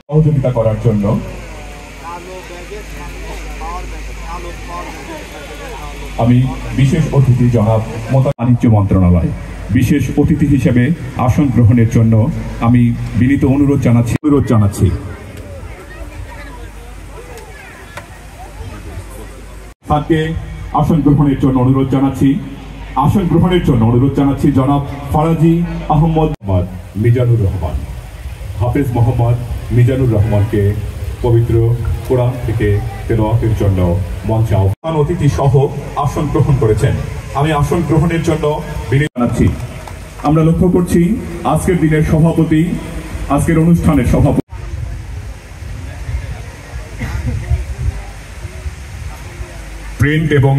সহযোগিতা করার জন্য আমি বিশেষ অতিথি জনাব বাণিজ্য মন্ত্রণালয় বিশেষ অতিথি হিসেবে আসন গ্রহণের জন্য আমি বিনীত অনুরোধ জানাচ্ছি তাকে আসন গ্রহণের জন্য অনুরোধ জানাচ্ছি জনাব ফারাজি আহমদ মিজানুর রহমান হাফেজ মোহাম্মদ মিজানুর রহমানকে পবিত্র কোরআন থেকে তেলাওয়াতের জন্য মঞ্চে আহ্বান অতিথি সহ আসন গ্রহণ করেছেন। আমি আসন গ্রহণের জন্য বিনীত জানাচ্ছি। আমরা লক্ষ্য করছি আজকের দিনের সভাপতি, আজকের অনুষ্ঠানের সভাপতি প্রিন্ট এবং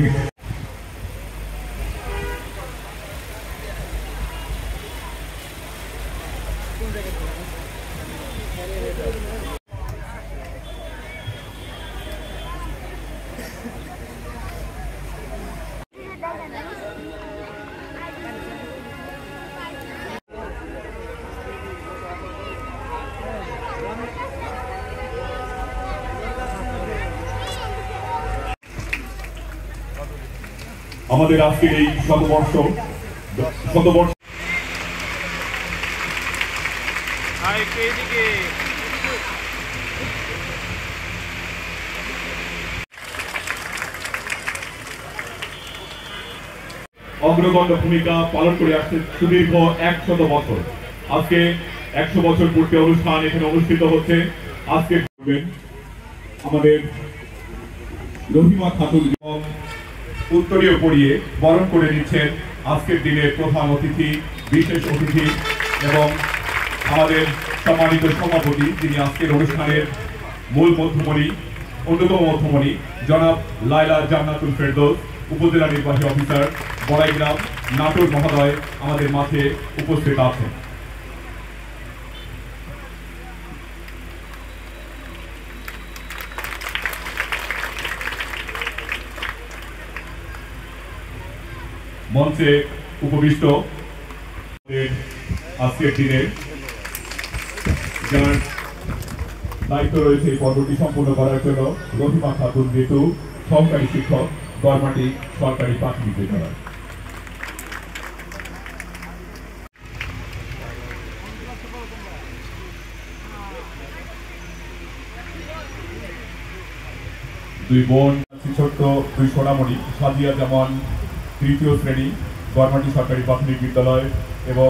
আমাদের আজকের এই শতবর্ষ অগ্রগণ্য ভূমিকা পালন করে আসছে সুদীর্ঘ 100 বছর। আজকে 100 বছর পূর্তি অনুষ্ঠান এখানে অনুষ্ঠিত হচ্ছে। আজকে আমাদের রহিমা খাতুন উত্তরীয় পড়িয়ে বরণ করে নিচ্ছেন আজকের দিনের প্রধান অতিথি, বিশেষ অতিথি এবং আমাদের সম্মানিত সভাপতি, যিনি আজকের অনুষ্ঠানের মূল মধ্যমণি, অন্যতম মধ্যমণি জনাব লায়লা জান্নাতুল ফেরদৌস, উপজেলা নির্বাহী অফিসার বড়াইগ্রাম নাটোর মহোদয় আমাদের মাঝে উপস্থিত আছেন। মঞ্চে উপবিষ্ট আজকের দিনে যার দায়িত্ব রয়েছে এই পর্বটি সম্পূর্ণ করার জন্য রহিমা খাতুন ঋতু, সহকারী শিক্ষক, গড়মাটি সরকারি প্রাথমিক বিদ্যালয়। দুই বোন, ছোট্ট দুই সোনামণি, সাদিয়া জামান তৃতীয় শ্রেণী, গড়মাটি সরকারি প্রাথমিক বিদ্যালয় এবং